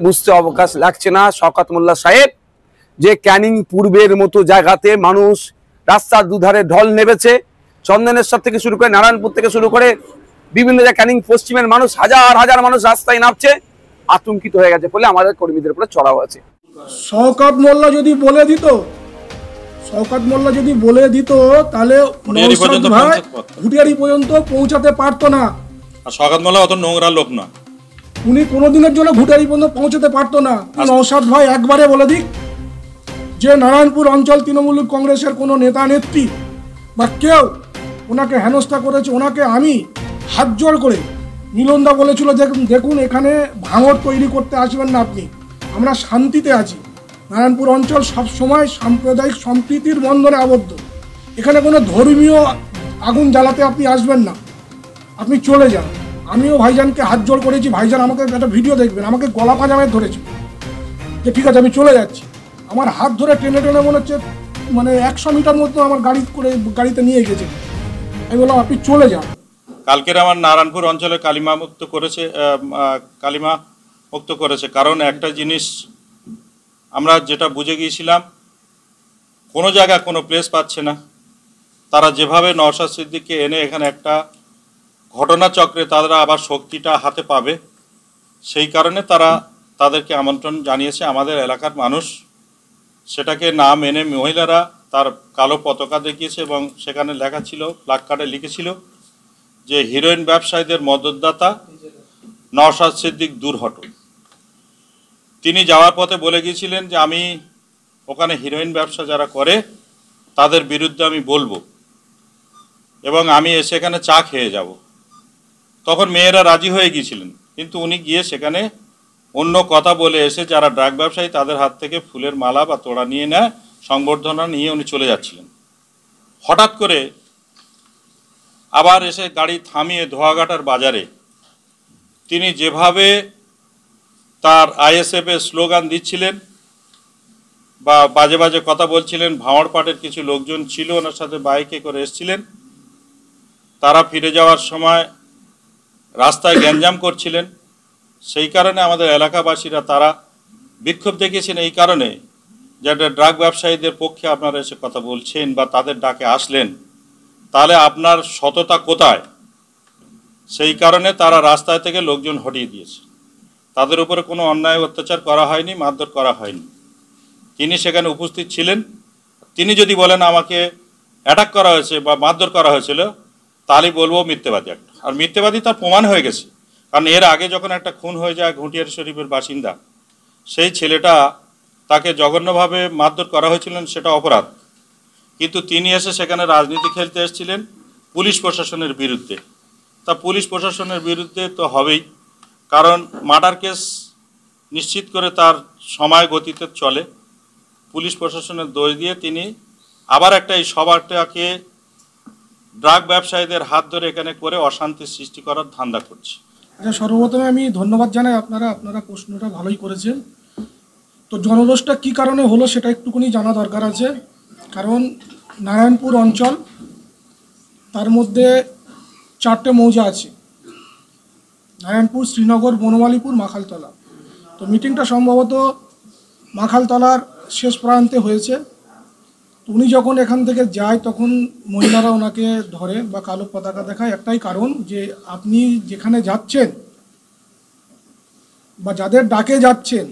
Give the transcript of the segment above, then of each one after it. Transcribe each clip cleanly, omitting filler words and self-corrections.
বুঝতে অবকাশ লাগছে না শওকত মোল্লা সাহেব যে ক্যানিং পূর্বের মতো জায়গাতে মানুষ রাস্তার দুধারে ঢল নেমেছে। চন্দনেশ্বর থেকে শুরু করে নারায়ণপুর থেকে শুরু করে বিভিন্ন জায়গায় ক্যানিং পশ্চিমের মানুষ হাজার হাজার মানুষ রাস্তায় নামছে, আতঙ্কিত হয়ে গেছে বলে আমাদের কর্মীদের উপরে চড়াও আছে। শওকত মোল্লা যদি বলে দিত তাহলে ঘুটিয়ারি পর্যন্ত পৌঁছাতে পারতো না। শওকত মোল্লা অত নোংরা লোক না, উনি কোনোদিনের জন্য ঘুটিয়ারি পর্যন্ত পৌঁছাতে পারতো না। নওশাদ ভাই একবারে বলে দিক যে নারায়ণপুর অঞ্চল তৃণমূল কংগ্রেসের কোনো নেতা নেত্রী বা কেউ ওনাকে হেনস্থা করেছে, ওনাকে আমি হাত জোড় করে মিলনদা বলেছিল দেখুন এখানে ভাঙড় তৈরি করতে আসবেন না আপনি, আমরা শান্তিতে আছি। নারায়ণপুর অঞ্চল সবসময় সাম্প্রদায়িক সম্প্রীতির বন্ধনে আবদ্ধ, এখানে কোনো ধর্মীয় আগুন জ্বালাতে আপনি আসবেন না, আপনি চলে যান। আমিও ভাইজানকে হাত জোড় করেছি, ভাইজান আমাকে একটা ভিডিও দেখবেন, আমাকে গলা পাজামে ধরেছিল যে ঠিক আছে আমি চলে যাচ্ছি। আমার হাত ধরে টেনে টেনে মনে হচ্ছে মানে 100 মিটার মতো আমার গাড়িতে নিয়ে গেছে। আমি বললাম আপনি চলে যান। কালকের আমার নারায়ণপুর অঞ্চলে কালিমা মুক্ত করেছে কারণ একটা জিনিস আমরা যেটা বুঝে গিয়েছিলাম, কোনো জায়গায় কোনো প্লেস পাচ্ছে না। তারা যেভাবে নওশাদ সিদ্দিককে এনে এখানে একটা ঘটনাচক্রে তারা আবার শক্তিটা হাতে পাবে, সেই কারণে তাদেরকে আমন্ত্রণ জানিয়েছে আমাদের এলাকার মানুষ। সেটাকে না মেনে মহিলারা তার কালো পতাকা দেখিয়েছে এবং সেখানে লেখা ছিল, প্লাগ কার্ডে লিখেছিল যে হিরোইন ব্যবসায়ীদের মদতদাতা নওশাদ সিদ্দিক দূর হটো। তিনি যাওয়ার পথে বলে গিয়েছিলেন যে আমি ওখানে হিরোইন ব্যবসা যারা করে তাদের বিরুদ্ধে আমি বলবো এবং আমি সেখানে চা খেয়ে যাব। তখন মেয়েরা রাজি হয়ে গিয়েছিলেন, কিন্তু উনি গিয়ে সেখানে অন্য কথা বলে এসে যারা ড্রাগ ব্যবসায়ী তাদের হাত থেকে ফুলের মালা বা তোড়া নিয়ে নেয়, সংবর্ধনা নিয়ে উনি চলে যাচ্ছিলেন। হঠাৎ করে আবার এসে গাড়ি থামিয়ে ধোয়াঘাটার বাজারে তিনি যেভাবে তার আইএসএফের স্লোগান দিচ্ছিলেন বা বাজে বাজে কথা বলছিলেন, ভাঙড় পাটের কিছু লোকজন ছিল ওনার সাথে বাইকে করে এসেছিলেন, তারা ফিরে যাওয়ার সময় রাস্তায় গ্যাঞ্জাম করছিলেন। সেই কারণে আমাদের এলাকাবাসীরা তারা বিক্ষোভ দেখিয়েছেন এই কারণে যে ড্রাগ ব্যবসায়ীদের পক্ষে আপনারা এসে কথা বলছেন বা তাদের ডাকে আসলেন, তাহলে আপনার সততা কোথায়? সেই কারণে তারা রাস্তায় থেকে লোকজন হটিয়ে দিয়েছে। তাদের উপরে কোনো অন্যায় অত্যাচার করা হয়নি, মারধর করা হয়নি। তিনি সেখানে উপস্থিত ছিলেন। তিনি যদি বলেন আমাকে অ্যাটাক করা হয়েছে বা মারধর করা হয়েছিল, তাহলে বলবো মিথ্যেবাদী একটা। আর মিথ্যেবাদী তার প্রমাণ হয়ে গেছে, কারণ এর আগে যখন একটা খুন হয়ে যায় ঘুটিয়ারি শরীফের বাসিন্দা, সেই ছেলেটা তাকে জঘন্যভাবে মারধর করা হয়েছিল, সেটা অপরাধ। কিন্তু তিনি এসে সেখানে রাজনীতি খেলতে এসেছিলেন পুলিশ প্রশাসনের বিরুদ্ধে। তা পুলিশ প্রশাসনের বিরুদ্ধে তো হবেই, কারণ মার্ডার কেস নিশ্চিত করে তার সময় গতিতে চলে। পুলিশ প্রশাসনের দোষ দিয়ে তিনি আবার একটা এই সভাটাকে ড্রাগ ব্যবসায়ীদের হাত ধরে এখানে করে অশান্তি সৃষ্টি করার ধান্দা করছে। আচ্ছা, সর্বপ্রথমে আমি ধন্যবাদ জানাই আপনারা প্রশ্নটা ভালোই করেছেন। তো জনরোষটা কী কারণে হলো সেটা একটুখানি জানা দরকার আছে। কারণ নারায়ণপুর অঞ্চল, তার মধ্যে 4টে মৌজা আছে, নারায়ণপুর, শ্রীনগর, বনমালীপুর, মাখালতলা। তো মিটিংটা সম্ভবত মাখালতলার শেষ প্রান্তে হয়েছে। তো উনি যখন এখান থেকে যায় তখন মহিলারা ওনাকে ধরে বা কালো পতাকা দেখায়, একটাই কারণ যে আপনি যেখানে যাচ্ছেন বা যাদের ডাকে যাচ্ছেন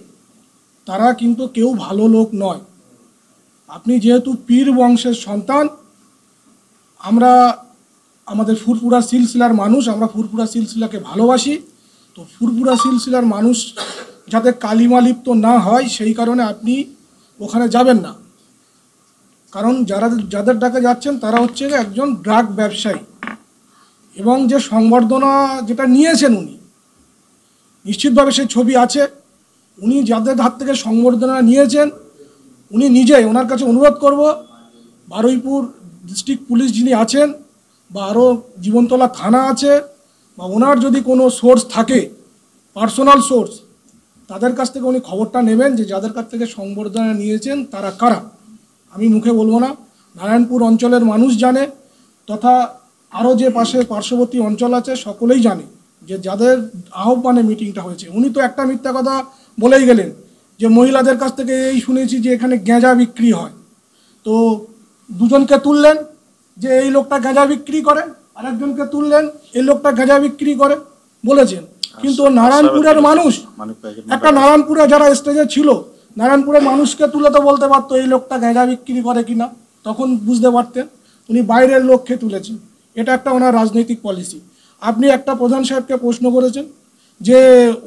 তারা কিন্তু কেউ ভালো লোক নয়। আপনি যেহেতু পীর বংশের সন্তান, আমরা আমাদের ফুরফুরা সিলসিলার মানুষ, আমরা ফুরফুরা সিলসিলাকে ভালোবাসি। তো ফুরফুরা সিলসিলার মানুষ যাতে কালিমা লিপ্ত না হয় সেই কারণে আপনি ওখানে যাবেন না। কারণ যাদের ডাকে যাচ্ছেন তারা হচ্ছে একজন ড্রাগ ব্যবসায়ী, এবং যে সংবর্ধনা যেটা নিয়েছেন উনি নিশ্চিতভাবে সেই ছবি আছে। উনি যাদের হাত থেকে সংবর্ধনা নিয়েছেন উনি নিজেই, ওনার কাছে অনুরোধ করব, বারুইপুর ডিস্ট্রিক্ট পুলিশ যিনি আছেন বা আরও জীবনতলা থানা আছে, বা ওনার যদি কোনো সোর্স থাকে, পার্সোনাল সোর্স, তাদের কাছ থেকে উনি খবরটা নেবেন যে যাদের কাছ থেকে সংবর্ধনা নিয়েছেন তারা কারা। আমি মুখে বলবো না, নারায়ণপুর অঞ্চলের মানুষ জানে, তথা আরও যে পার্শ্ববর্তী অঞ্চল আছে সকলেই জানে যে যাদের আহ্বানে মিটিংটা হয়েছে, উনি তো একটা মিথ্যা কথা বলেই গেলেন যে মহিলাদের কাছ থেকে এই শুনেছি যে এখানে গাঁজা বিক্রি হয়। তো দুজনকে তুললেন যে এই লোকটা গাঁজা বিক্রি করে, আর একজনকে তুললেন এই লোকটা গাঁজা বিক্রি করে বলেছেন। কিন্তু নারায়ণপুরের মানুষ, একটা নারায়ণপুরে যারা স্টেজে ছিল, নারায়ণপুরের মানুষকে তুলে তো বলতে পারতো এই লোকটা গাঁজা বিক্রি করে কিনা, তখন বুঝতে পারতেন। উনি বাইরের লোককে তুলেছেন, এটা একটা ওনার রাজনৈতিক পলিসি। আপনি একটা প্রধান সাহেবকে প্রশ্ন করেছেন যে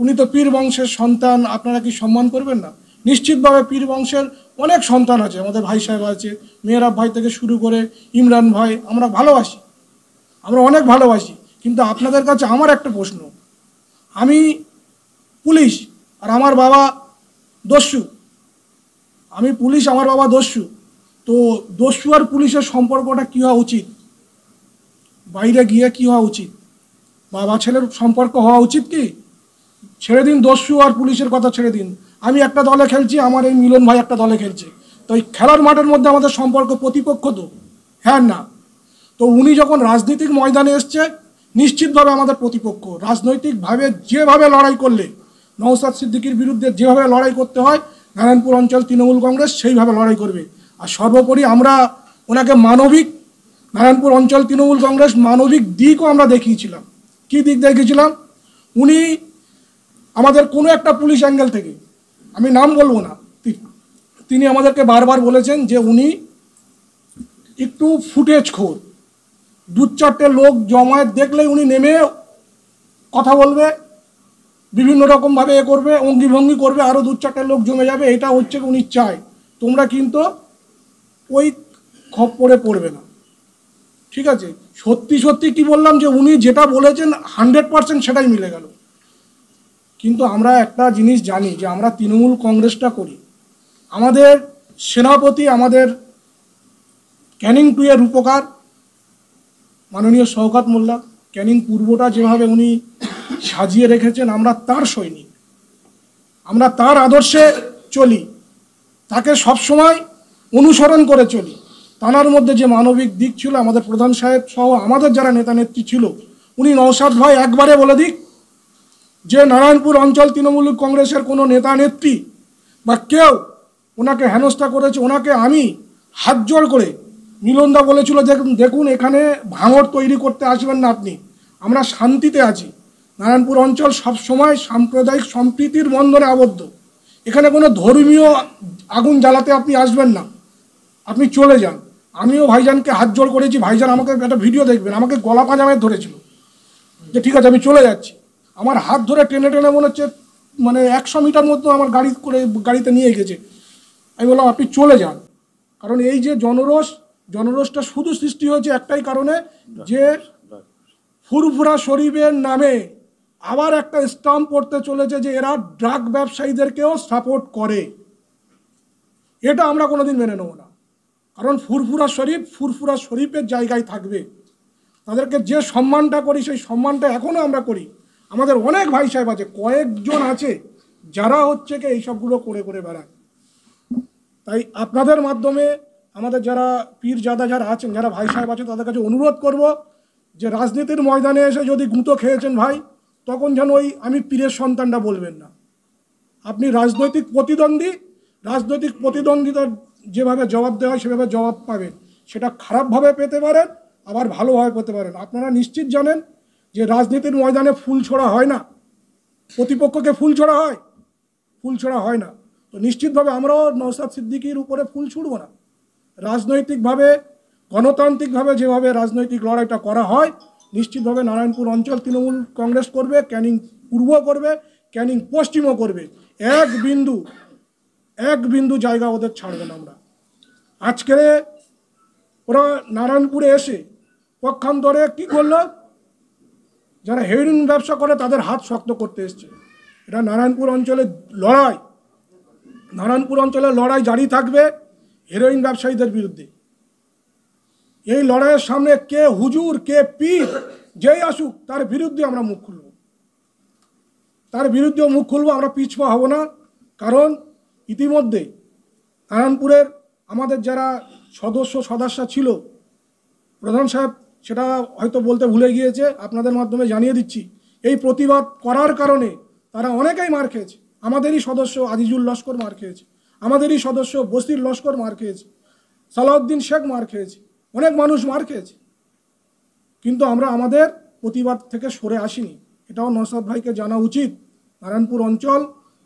উনি তো পীর বংশের সন্তান, আপনারা কি সম্মান করবেন না? নিশ্চিতভাবে পীর বংশের অনেক সন্তান আছে, আমাদের ভাই সাহেব আছে, মেহরাব ভাই থেকে শুরু করে ইমরান ভাই, আমরা ভালোবাসি, আমরা অনেক ভালোবাসি। কিন্তু আপনাদের কাছে আমার একটা প্রশ্ন, আমি পুলিশ আর আমার বাবা দস্যু, আমি পুলিশ, আমার বাবা দস্যু, তো দস্যু আর পুলিশের সম্পর্কটা কী হওয়া উচিত? বাইরে গিয়ে কী হওয়া উচিত? বাবা ছেলের সম্পর্ক হওয়া উচিত কি? ছেড়ে দিন দস্যু আর পুলিশের কথা, ছেড়ে দিন। আমি একটা দলে খেলছি, আমার এই মিলন ভাই একটা দলে খেলছে, তো এই খেলার মাঠের মধ্যে আমাদের সম্পর্ক প্রতিপক্ষ তো, হ্যাঁ না? তো উনি যখন রাজনৈতিক ময়দানে এসছে, নিশ্চিতভাবে আমাদের প্রতিপক্ষ। রাজনৈতিকভাবে যেভাবে লড়াই করলে, নওশাদ সিদ্দিকীর বিরুদ্ধে যেভাবে লড়াই করতে হয়, নারায়ণপুর অঞ্চল তৃণমূল কংগ্রেস সেইভাবে লড়াই করবে। আর সর্বোপরি আমরা ওনাকে মানবিক, নারায়ণপুর অঞ্চল তৃণমূল কংগ্রেস মানবিক দিকও আমরা দেখিয়েছিলাম। কী দিক দেখিয়েছিলাম? উনি আমাদের কোনো একটা পুলিশ অ্যাঙ্গেল থেকে, আমি নাম বলবো না, তিনি আমাদেরকে বারবার বলেছেন যে উনি একটু ফুটেজ খোর, দু চারটে লোক জমায়েত দেখলেই উনি নেমে কথা বলবে, বিভিন্ন রকমভাবে এ করবে, অঙ্গিভঙ্গি করবে, আরও দু চারটে লোক জমে যাবে, এটা হচ্ছে উনি চায়। তোমরা কিন্তু ওই খপ্পরে পড়বে না, ঠিক আছে? সত্যি সত্যি কি বললাম যে উনি যেটা বলেছেন 100% সেটাই মিলে গেল। কিন্তু আমরা একটা জিনিস জানি যে আমরা তৃণমূল কংগ্রেসটা করি, আমাদের সেনাপতি, আমাদের ক্যানিং 2 এর রূপকার মাননীয় শওকত মোল্লা, ক্যানিং পূর্বটা যেভাবে উনি সাজিয়ে রেখেছেন, আমরা তার সৈনিক, আমরা তার আদর্শে চলি, তাকে সবসময় অনুসরণ করে চলি। তানার মধ্যে যে মানবিক দিক ছিল, আমাদের প্রধান সাহেব সহ আমাদের যারা নেতা নেত্রী ছিল, উনি নওশাদ ভাই একবারে বলে দিক যে নারায়ণপুর অঞ্চল তৃণমূল কংগ্রেসের কোনো নেতা নেত্রী বা কেউ ওনাকে হেনস্থা করেছে, ওনাকে আমি হাত জোড় করে, মিলনদা বলেছিল দেখুন এখানে ভাঙড় তৈরি করতে আসবেন না আপনি, আমরা শান্তিতে আছি। নারায়ণপুর অঞ্চল সবসময় সাম্প্রদায়িক সম্প্রীতির বন্ধনে আবদ্ধ, এখানে কোনো ধর্মীয় আগুন জ্বালাতে আপনি আসবেন না, আপনি চলে যান। আমিও ভাইজানকে হাত জোড় করেছি, ভাইজান আমাকে একটা ভিডিও দেখবেন, আমাকে গলা পাজামে ধরেছিল যে ঠিক আছে আমি চলে যাচ্ছি, আমার হাত ধরে টেনে টেনে মনে হচ্ছে মানে 100 মিটার মতো আমার গাড়িতে নিয়ে গেছে। আমি বললাম আপনি চলে যান, কারণ এই যে জনরোষটা শুধু সৃষ্টি হয়েছে একটাই কারণে, যে ফুরফুরা শরীফের নামে আবার একটা স্টাম্প পড়তে চলেছে যে এরা ড্রাগ ব্যবসায়ীদেরকেও সাপোর্ট করে। এটা আমরা কোনোদিন মেনে নেব না, কারণ ফুরফুরা শরীফের জায়গায় থাকবে। তাদেরকে যে সম্মানটা করি সেই সম্মানটা এখনও আমরা করি। আমাদের অনেক ভাই সাহেব আছে, কয়েকজন আছে যারা হচ্ছে কি এইসবগুলো করে করে বেড়ায়। তাই আপনাদের মাধ্যমে আমাদের যারা পীরজাদা যারা আছেন, যারা ভাই সাহেব আছেন, তাদের কাছে অনুরোধ করব যে রাজনীতির ময়দানে এসে যদি গুঁতো খেয়েছেন ভাই, তখন যেন ওই আমি পীরের সন্তানটা বলবেন না। আপনি রাজনৈতিক প্রতিদ্বন্দ্বিতার যেভাবে জবাব দেওয়া হয় সেভাবে জবাব পাবেন। সেটা খারাপভাবে পেতে পারেন, আবার ভালোভাবে পেতে পারেন। আপনারা নিশ্চিত জানেন যে রাজনীতির ময়দানে ফুল ছোড়া হয় না, প্রতিপক্ষকে ফুল ছোড়া হয় না। তো নিশ্চিতভাবে আমরাও নওশাদ সিদ্দিকীর উপরে ফুল ছুড়ব না। রাজনৈতিকভাবে, গণতান্ত্রিকভাবে যেভাবে রাজনৈতিক লড়াইটা করা হয়, নিশ্চিতভাবে নারায়ণপুর অঞ্চল তৃণমূল কংগ্রেস করবে, ক্যানিং পূর্ব করবে, ক্যানিং পশ্চিমও করবে। এক বিন্দু জায়গা ওদের ছাড়বে না আমরা। আজকে ওরা নারায়ণপুরে এসে পক্ষান্তরে কি করলো, যারা হেরোইন ব্যবসা করে তাদের হাত শক্ত করতে এসছে। এটা নারায়ণপুর অঞ্চলের লড়াই জারি থাকবে হেরোইন ব্যবসায়ীদের বিরুদ্ধে। এই লড়াইয়ের সামনে কে হুজুর কে পীর যেই আসুক, তার বিরুদ্ধে আমরা মুখ খুলব, আমরা পিছপা হব না। কারণ ইতিমধ্যে নারায়ণপুরের আমাদের যারা সদস্য ছিল, প্রধান সাহেব সেটা হয়তো বলতে ভুলে গিয়েছে, আপনাদের মাধ্যমে জানিয়ে দিচ্ছি, এই প্রতিবাদ করার কারণে তারা অনেকেই মার খেয়েছে। আমাদেরই সদস্য আজিজুল লস্কর মার খেয়েছে, আমাদেরই সদস্য বসির লস্কর মার খেয়েছে, সালাউদ্দিন শেখ মার খেয়েছে, অনেক মানুষ মার খেয়েছে। কিন্তু আমরা আমাদের প্রতিবাদ থেকে সরে আসিনি, এটাও নওশাদ ভাইকে জানা উচিত। নারায়ণপুর অঞ্চল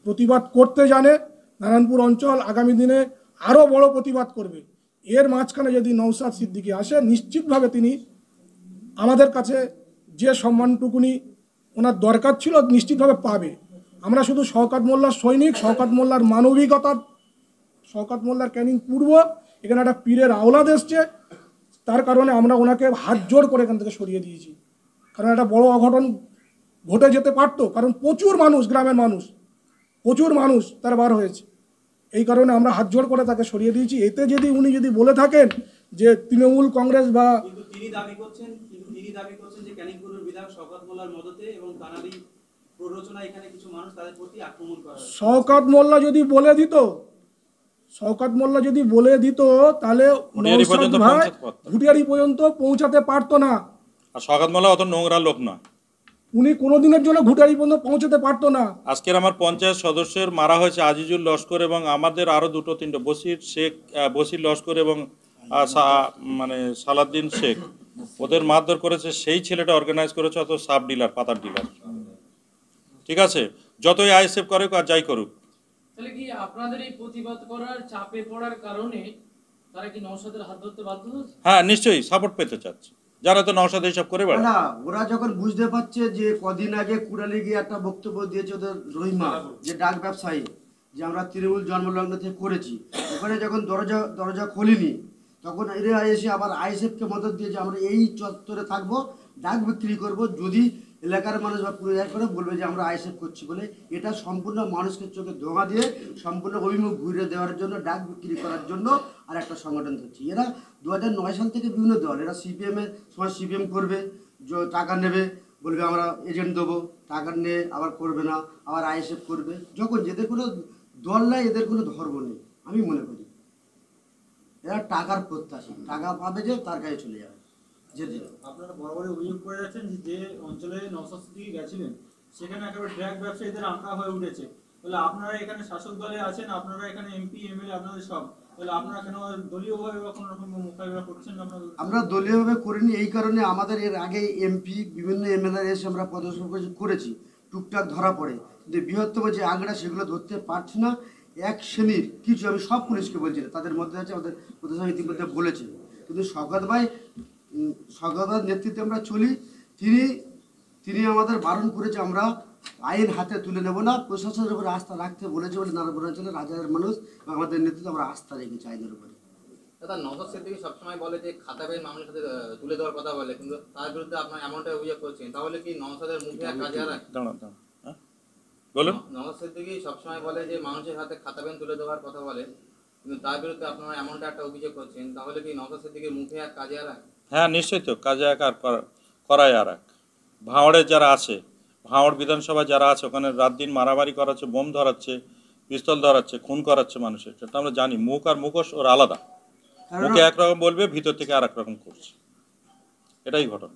প্রতিবাদ করতে জানে, নারায়ণপুর অঞ্চল আগামী দিনে আরও বড় প্রতিবাদ করবে। এর মাঝখানে যদি নওশাদ সিদ্দিকী আসে, নিশ্চিতভাবে তিনি আমাদের কাছে যে সম্মানটুকুনি ওনার দরকার ছিল নিশ্চিতভাবে পাবে। আমরা শুধু শওকত মোল্লার সৈনিক, শওকত মোল্লার মানবিকতা, শওকত মোল্লার ক্যানিং পূর্ব, এখানে একটা পীরের আওলাদ এসছে, তার কারণে আমরা ওনাকে হাত জোড় করে এখান থেকে সরিয়ে দিয়েছি। কারণ একটা বড় অঘটন ঘটে যেতে পারতো, কারণ প্রচুর মানুষ, গ্রামের মানুষ, প্রচুর মানুষ তার বার হয়েছে। এই কারণে আমরা হাত জোড় করে তাকে সরিয়ে দিয়েছি। এতে যদি উনি যদি বলে থাকেন যে তৃণমূল কংগ্রেস বা তিনি দাবি করছেন যে ক্যানিং পূর্বের বিধায়ক শওকত মোল্লার মদতে এবং তানারই প্ররোচনা এখানে কিছু মানুষ তাদের প্রতি আক্রমণ করা হয়। শওকত মোল্লা যদি বলে দিত, শওকত মোল্লা যদি বলে দিত তাহলে নওশাদ ভাই ঘুটিয়ারি পর্যন্ত পৌঁছাতে পারতো না। আর শওকত মোল্লা অত নোংরা লোক নয়, উনি কোনোদিনের জন্য ঘুটিয়ারি পর্যন্ত পৌঁছাতে পারতো না। আজকের আমার পঞ্চায়েত সদস্যের মারা হয়েছে আজিজুল লস্কর এবং আমাদের আরো দুটো তিনটে বসির লস্কর এবং মানে সালাউদ্দিন শেখ, ওদের মারধর করেছে সেই ছেলেটা অর্গানাইজ করেছে, অত সাব ডিলার, পাতার ডিলার। ঠিক আছে, যতই আইএসএফ করুক আর যাই করুক। তাহলে কি আপনাদের এই প্রতিবাদ করার চাপে পড়ার কারণে তারা কি নওশাদের হাত ধরতে বাধ্য হচ্ছে? হ্যাঁ, নিশ্চয়ই সাপোর্ট পেতে চাচ্ছে, যারা তো নওশাদ এইসব করে বেড়ায়। না, ওরা যখন বুঝতে পারছে যে কদিন আগে কুড়ালি গিয়ে একটা বক্তব্য দিয়েছে ওদের রহিমা, যে ডাক ব্যবসায়ী, যে আমরা তৃণমূল জন্মলগ্ন থেকে করেছি, ওখানে যখন দরজা খোলেনি, তখন এরা এসে আবার আইএসএফকে মদত দিয়ে যে আমরা এই চত্বরে থাকবো, ডাক বিক্রি করব, যদি এলাকার মানুষ বা পুরো করে বলবে যে আমরা আইএসএফ করছি বলে। এটা সম্পূর্ণ মানুষকে চোখে ধোঁয়া দিয়ে সম্পূর্ণ অভিমুখ ঘুরে দেওয়ার জন্য, ডাক বিক্রি করার জন্য আর একটা সংগঠন হচ্ছে। এরা 2009 সাল থেকে বিভিন্ন দল, এরা সিপিএমের সময় সিপিএম করবে, টাকা নেবে, বলবে আমরা এজেন্ট দেবো, টাকা নিয়ে আবার করবে না, আবার আইএসএফ করবে। যখন এদের কোনো দল নাই, এদের কোনো ধর্ম নেই, আমি মনে করি এরা টাকার প্রত্যাশী, টাকা পাবে যে তার কাছে চলে যাবে। আপনারা বরাবরই অভিযোগ করে যাচ্ছেন যে অঞ্চলে নওশাদ সিদ্দিকী গেছিলেন, সেখানে একেবারে ড্রাগ ব্যবসায়ীদের আঁকা হয়ে উঠেছে। তাহলে আপনারা এখানে শাসক দলে আছেন, আপনারা এখানে এমপি এমএলএ আপনাদের সব, তাহলে আপনারা কেন দলীয়ভাবে বা কোনো রকম মোকাবিলা করছেন না? আমরা দলীয়ভাবে করিনি, এই কারণে আমাদের এর আগে এমপি বিভিন্ন এমএলএ এসে আমরা প্রদর্শন করেছি, টুকটাক ধরা পড়ে, কিন্তু বৃহত্তম যে আংড়া সেগুলো ধরতে পারছি না। এক শ্রেণীর কিছু, আমি সব পুলিশকে বলছি না, তাদের মধ্যে আছে, আমাদের প্রশাসন ইতিমধ্যে বলেছে, কিন্তু শওকত ভাইয়ের নেতৃত্বে আমরা চলি। তিনি আমাদের বারণ করেছে আমরা আইন হাতে তুলে নেব না, প্রশাসনের উপরে আস্থা রাখতে বলেছে বলে নারায়ণপুর অঞ্চলের হাজার মানুষ আমাদের নেতৃত্বে আমরা আস্থা রেখেছি আইনের উপরে। দাদা, নওশাদ সিদ্দিকী সবসময় বলে যে খাতাবের মামলার সাথে তুলে দেওয়ার কথা বলে, কিন্তু তার বিরুদ্ধে আপনার এমনটাই অভিযোগ করছেন, তাহলে কি নওশাদের মুখে আর কাজে আর বলুন? নওশাদ সিদ্দিকী সবসময় বলে যে মানুষের হাতে খাতাবেন তুলে দেওয়ার কথা বলে, কিন্তু তার বিরুদ্ধে আপনারা এমনটা একটা অভিযোগ করছেন, তাহলে কি নওশাদ সিদ্দিকীর মুখে আর কাজে আর? হ্যাঁ, নিশ্চয়ই তো, কাজে এক আর করায় আর এক। ভাঁড়ের যারা আছে, ভাঁড় বিধানসভা যারা আছে, ওখানে রাত দিন মারামারি করাচ্ছে, বোম ধরাচ্ছে, পিস্তল ধরাচ্ছে, খুন করাচ্ছে মানুষের, সেটা আমরা জানি। মুখ আর মুখোশ ওর আলাদা, মুখে একরকম বলবে, ভিতর থেকে আর এক রকম করছে, এটাই ঘটনা।